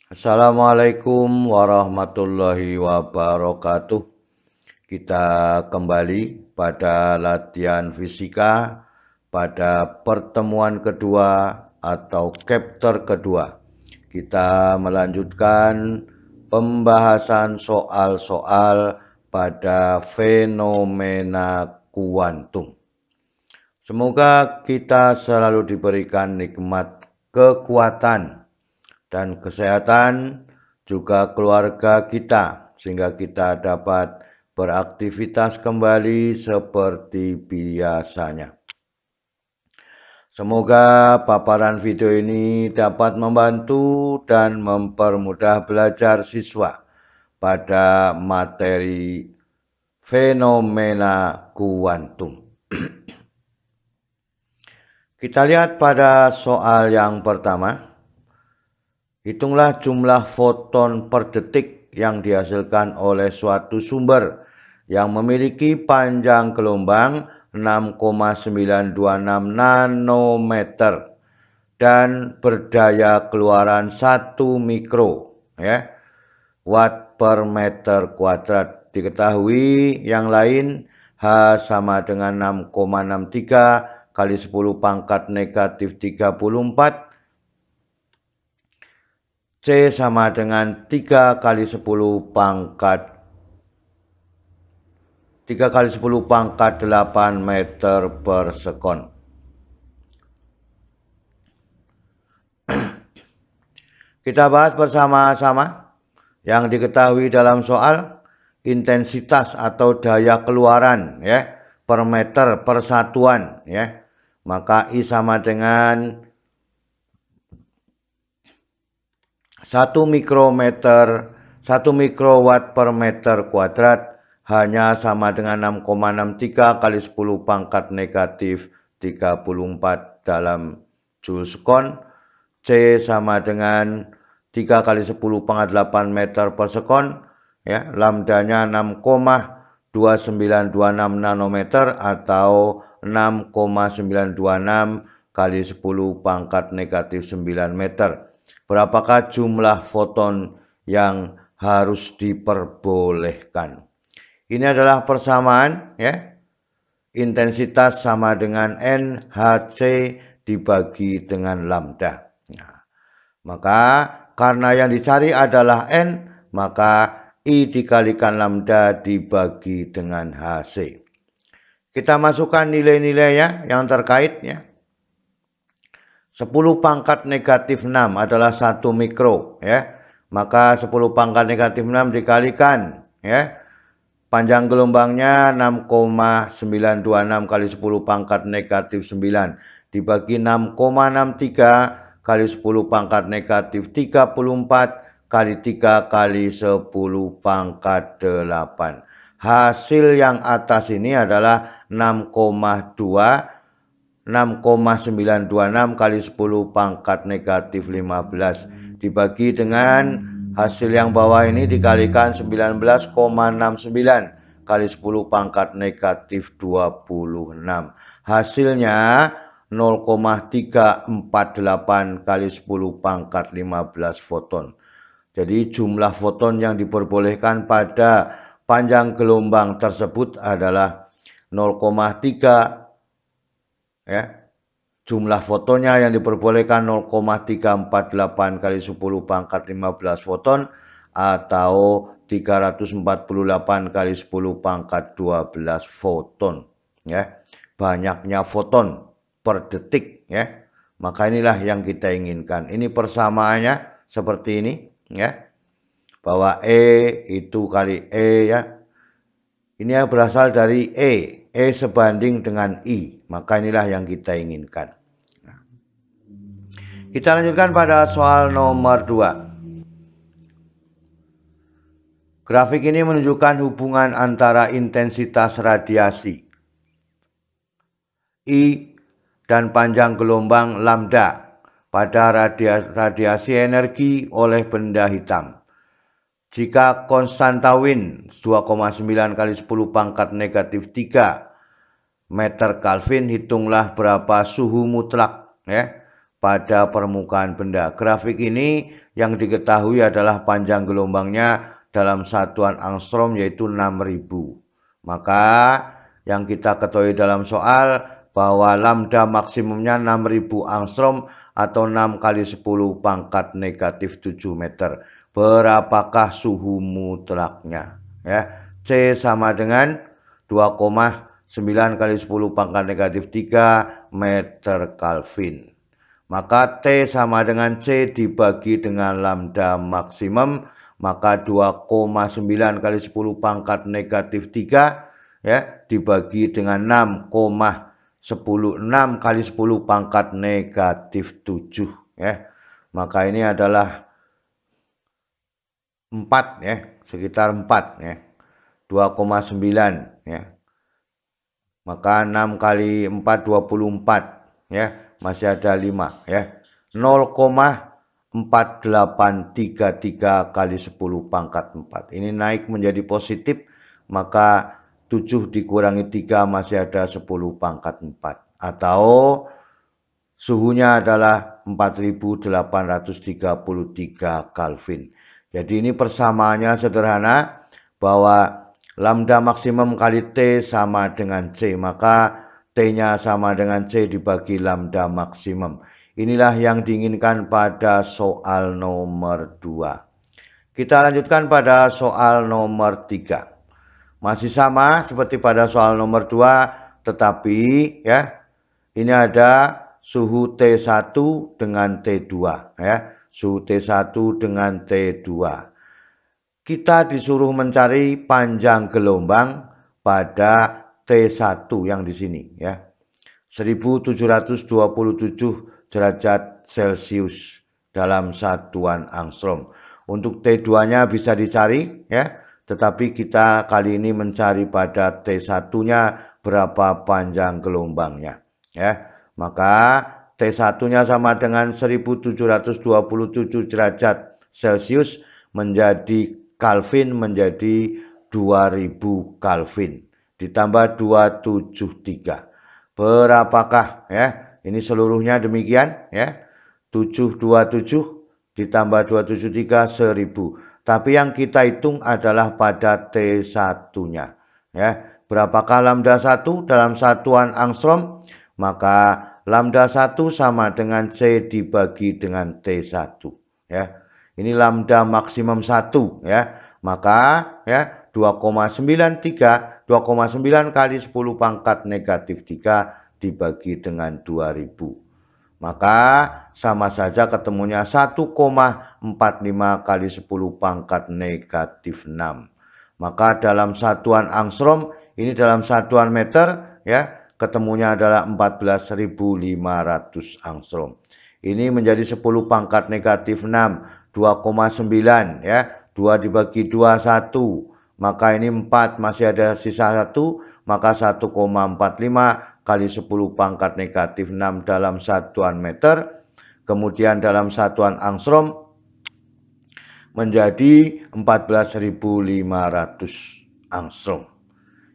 Assalamualaikum warahmatullahi wabarakatuh. Kita kembali pada latihan fisika pada pertemuan kedua atau chapter kedua. Kita melanjutkan pembahasan soal-soal pada fenomena kuantum. Semoga kita selalu diberikan nikmat kekuatan dan kesehatan juga keluarga kita sehingga kita dapat beraktivitas kembali seperti biasanya. Semoga paparan video ini dapat membantu dan mempermudah belajar siswa pada materi fenomena kuantum. Kita lihat pada soal yang pertama. Hitunglah jumlah foton per detik yang dihasilkan oleh suatu sumber yang memiliki panjang gelombang 6,926 nanometer dan berdaya keluaran 1 mikro watt per meter kuadrat. Diketahui yang lain H sama dengan 6,63 kali 10 pangkat negatif 34, C sama dengan 3 kali 10 pangkat 8 meter per sekon. Kita bahas bersama-sama yang diketahui dalam soal intensitas atau daya keluaran per meter per satuan Maka I sama dengan 1 mikrowatt per meter kuadrat hanya sama dengan 6,63 kali 10 pangkat negatif 34 dalam joule sekon. C sama dengan 3 kali 10 pangkat 8 meter per sekon. Lambdanya 6,2926 nanometer atau 6,926 kali 10 pangkat negatif 9 meter. Berapakah jumlah foton yang harus diperbolehkan? Ini adalah persamaan intensitas sama dengan NHC dibagi dengan lambda. Maka karena yang dicari adalah N, maka I dikalikan lambda dibagi dengan HC. Kita masukkan nilai-nilai yang terkait 10 pangkat negatif 6 adalah 1 mikro Maka 10 pangkat negatif 6 dikalikan panjang gelombangnya 6,926 kali 10 pangkat negatif 9 dibagi 6,63 kali 10 pangkat negatif 34 kali 3 kali 10 pangkat 8. Hasil yang atas ini adalah 6,926 kali 10 pangkat negatif 15 dibagi dengan hasil yang bawah ini dikalikan 19,69 kali 10 pangkat negatif 26. Hasilnya 0,348 kali 10 pangkat 15 foton. Jadi jumlah foton yang diperbolehkan pada panjang gelombang tersebut adalah 0,3 Jumlah fotonnya yang diperbolehkan 0,348 kali 10 pangkat 15 foton atau 348 kali 10 pangkat 12 foton Banyaknya foton per detik Maka inilah yang kita inginkan. Ini persamaannya seperti ini bahwa E itu kali E Ini berasal dari E sebanding dengan I. Maka inilah yang kita inginkan. Kita lanjutkan pada soal nomor 2. Grafik ini menunjukkan hubungan antara intensitas radiasi I dan panjang gelombang lambda pada radiasi energi oleh benda hitam. Jika konstanta Wien 2,9 kali 10 pangkat negatif 3 meter Kelvin, hitunglah berapa suhu mutlak pada permukaan benda. Grafik ini yang diketahui adalah panjang gelombangnya dalam satuan angstrom yaitu 6000. Maka yang kita ketahui dalam soal bahwa lambda maksimumnya 6000 angstrom atau 6 kali 10 pangkat negatif 7 meter. Berapakah suhu mutlaknya? Ya, C sama dengan 2,9 kali 10 pangkat negatif 3 meter Kelvin. Maka T sama dengan C dibagi dengan lambda maksimum, maka 2,9 kali 10 pangkat negatif 3 ya dibagi dengan 6 kali 10 pangkat negatif 7 ya. Maka ini adalah 4 ya, sekitar 4 ya. 2,9 ya. Maka 6 kali 4 24 ya, masih ada 5 ya. 0,4833 kali 10 pangkat 4. Ini naik menjadi positif, maka 7 dikurangi 3 masih ada 10 pangkat 4. Atau suhunya adalah 4833 Kelvin. Jadi ini persamaannya sederhana, bahwa lambda maksimum kali T sama dengan C, maka T-nya sama dengan C dibagi lambda maksimum. Inilah yang diinginkan pada soal nomor 2. Kita lanjutkan pada soal nomor 3. Masih sama seperti pada soal nomor 2, tetapi ya, ini ada suhu T1 dengan T2 ya. Suhu T1 dengan T2. Kita disuruh mencari panjang gelombang pada T1 yang di sini ya. 1727 derajat Celcius dalam satuan angstrom. Untuk T2-nya bisa dicari ya, tetapi kita kali ini mencari pada T1-nya berapa panjang gelombangnya ya. Maka T1-nya sama dengan 1727 derajat Celcius menjadi Kelvin menjadi 2000 Kelvin ditambah 273. Berapakah ya? Ini seluruhnya demikian ya. 727 ditambah 273 1000. Tapi yang kita hitung adalah pada T1-nya ya. Berapakah lambda 1 dalam satuan angstrom? Maka lambda 1 sama dengan C dibagi dengan T1 ya. Ini lambda maksimum 1 ya. Maka ya 2,9 kali 10 pangkat negatif 3 dibagi dengan 2000. Maka sama saja ketemunya 1,45 kali 10 pangkat negatif 6. Maka dalam satuan angstrom, ini dalam satuan meter ya, ketemunya adalah 14.500 angstrom. Ini menjadi 10 pangkat negatif 6, 2,9 ya. 2 dibagi 2, 1. Maka ini 4, masih ada sisa 1. Maka 1,45 kali 10 pangkat negatif 6 dalam satuan meter. Kemudian dalam satuan angstrom menjadi 14.500 angstrom.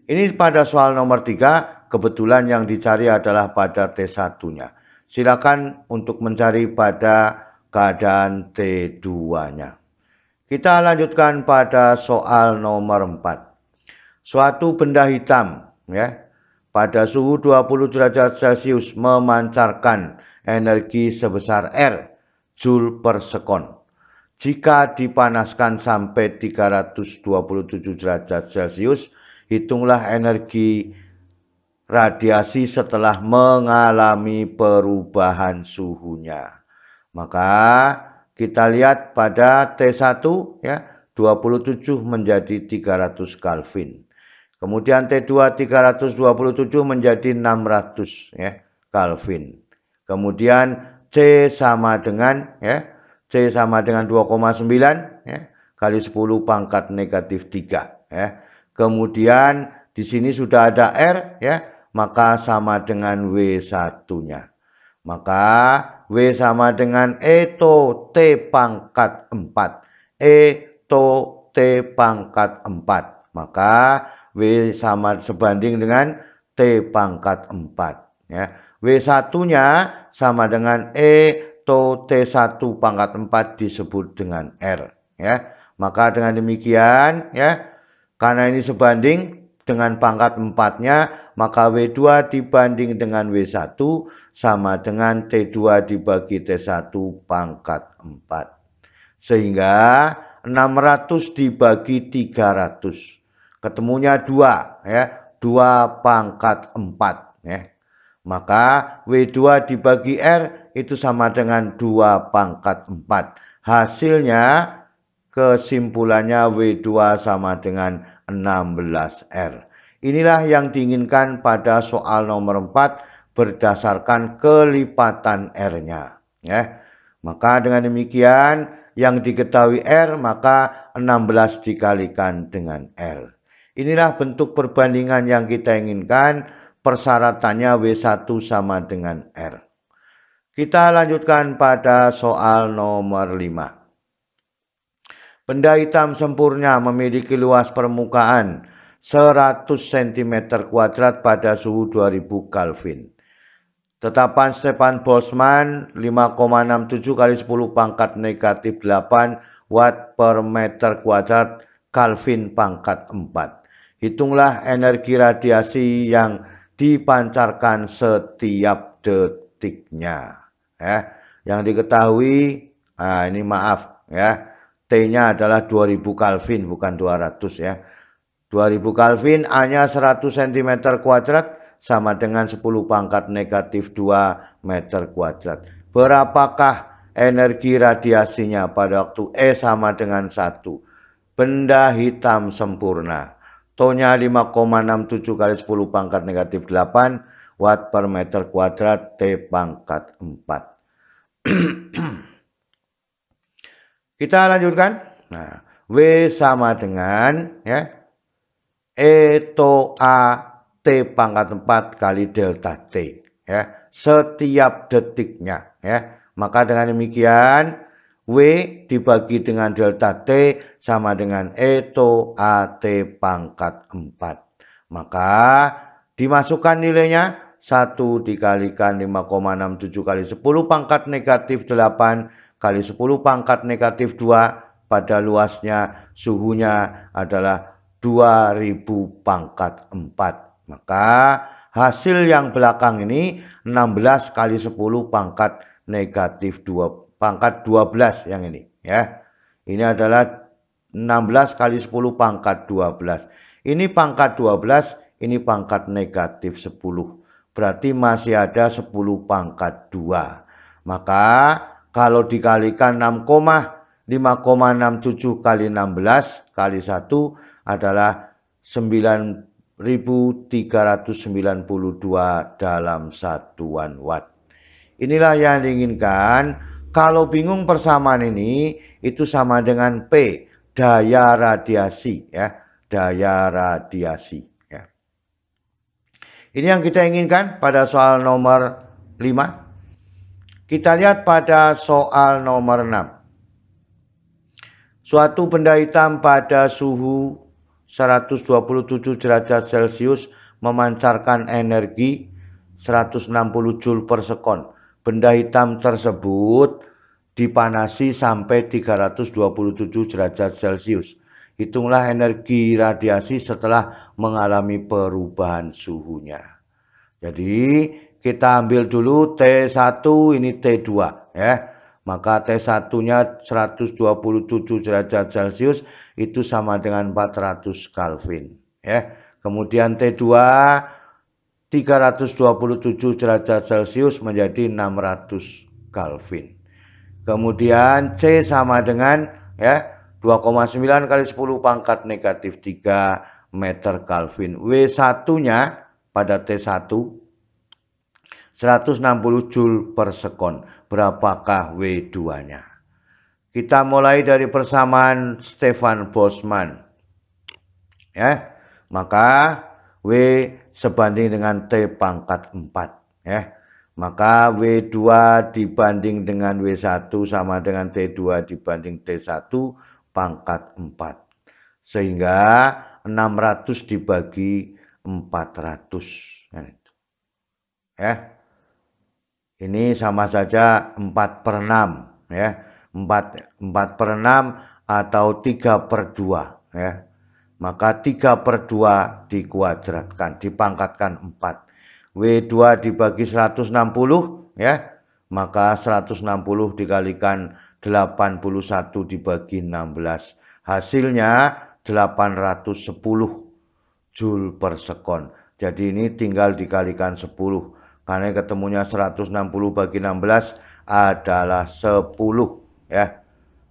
Ini pada soal nomor 3, kebetulan yang dicari adalah pada T1-nya. Silakan untuk mencari pada keadaan T2-nya. Kita lanjutkan pada soal nomor 4. Suatu benda hitam ya, pada suhu 20 derajat Celcius memancarkan energi sebesar R Joule per sekon. Jika dipanaskan sampai 327 derajat Celcius, hitunglah energi radiasi setelah mengalami perubahan suhunya. Maka kita lihat pada T1 ya, 27 menjadi 300 Kelvin. Kemudian T2 327 menjadi 600 ya, Kelvin. Kemudian C sama dengan ya, C sama dengan 2,9 ya, kali 10 pangkat negatif 3 ya. Kemudian di sini sudah ada R ya, maka sama dengan W1-nya. Maka W sama dengan E-to T pangkat 4. E-to T pangkat 4. Maka W sama sebanding dengan T pangkat 4. Ya. W W1-nya sama dengan E atau T1 pangkat 4 disebut dengan R. Ya. Maka dengan demikian, ya, karena ini sebanding dengan pangkat 4-nya, maka W2 dibanding dengan W1 sama dengan T2 dibagi T1 pangkat 4. Sehingga 600 dibagi 300. Ketemunya 2, ya. 2 pangkat 4, ya. Maka W2 dibagi R itu sama dengan 2 pangkat 4. Hasilnya kesimpulannya W2 sama dengan 16R. Inilah yang diinginkan pada soal nomor 4 berdasarkan kelipatan R-nya. Ya. Maka dengan demikian yang diketahui R maka 16 dikalikan dengan R. Inilah bentuk perbandingan yang kita inginkan. Persyaratannya W1 sama dengan R. Kita lanjutkan pada soal nomor 5. Benda hitam sempurna memiliki luas permukaan 100 cm kuadrat pada suhu 2000 Kelvin. Tetapan Stefan Boltzmann 5,67 kali 10 pangkat negatif 8 watt per meter kuadrat Kelvin pangkat 4. Hitunglah energi radiasi yang dipancarkan setiap detiknya. Ya, yang diketahui, ini maaf ya, T-nya adalah 2000 Kelvin bukan 200 ya. 2000 Kelvin hanya 100 cm kuadrat sama dengan 10 pangkat negatif 2 meter kuadrat. Berapakah energi radiasinya pada waktu E sama dengan 1? Benda hitam sempurna. T-nya 5,67 kali 10 pangkat negatif 8 watt per meter kuadrat T pangkat 4. Kita lanjutkan. Nah, W sama dengan, ya, E to A T pangkat 4 kali delta T, ya, setiap detiknya, ya. Maka dengan demikian W dibagi dengan delta T sama dengan E to A T pangkat 4. Maka dimasukkan nilainya 1 dikalikan 5,67 kali 10 pangkat negatif 8 kali 10 pangkat negatif 2 pada luasnya suhunya adalah 2000 pangkat 4. Maka hasil yang belakang ini 16 kali 10 pangkat negatif 2 pangkat 12 yang ini, ya. Ini adalah 16 kali 10 pangkat 12. Ini pangkat 12, ini pangkat negatif 10. Berarti masih ada 10 pangkat 2. Maka kalau dikalikan 5,67 kali 16 kali 1 adalah 9392 dalam satuan watt. Inilah yang diinginkan. Kalau bingung persamaan ini itu sama dengan P, daya radiasi, ya, daya radiasi, ya. Ini yang kita inginkan pada soal nomor 5. Kita lihat pada soal nomor 6. Suatu benda hitam pada suhu 127 derajat Celcius memancarkan energi 160 Joule per sekon. Benda hitam tersebut dipanasi sampai 327 derajat Celcius. Hitunglah energi radiasi setelah mengalami perubahan suhunya. Jadi kita ambil dulu T1, ini T2, ya. Maka T1-nya 127 derajat Celcius itu sama dengan 400 Kelvin, ya. Kemudian T2 327 derajat Celcius menjadi 600 Kelvin. Kemudian C sama dengan, ya, 2,9 kali 10 pangkat negatif 3 meter Kelvin. W1-nya pada T1 160 Joule per sekon. Berapakah W2-nya? Kita mulai dari persamaan Stefan Boltzmann. Ya, maka W sebanding dengan T pangkat 4. Ya, maka W2 dibanding dengan W1 sama dengan T2 dibanding T1 pangkat 4. Sehingga 600 dibagi 400. Ya. Ini sama saja 4/6 ya. 4/6 atau 3/2 ya. Maka 3/2 dikuadratkan, dipangkatkan 4. W2 dibagi 160 ya. Maka 160 dikalikan 81 dibagi 16. Hasilnya 810 Joule per sekon. Jadi ini tinggal dikalikan 10. Karena ketemunya 160 bagi 16 adalah 10 ya.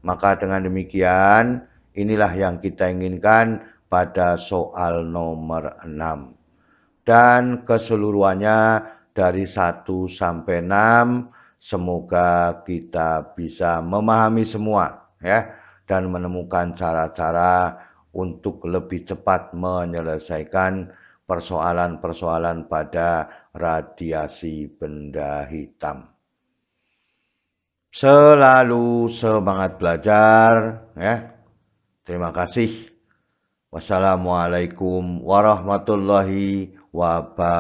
Maka dengan demikian inilah yang kita inginkan pada soal nomor 6. Dan keseluruhannya dari 1 sampai 6 semoga kita bisa memahami semua ya dan menemukan cara-cara untuk lebih cepat menyelesaikan persoalan-persoalan pada radiasi benda hitam. Selalu semangat belajar ya. Terima kasih. Wassalamualaikum warahmatullahi wabarakatuh.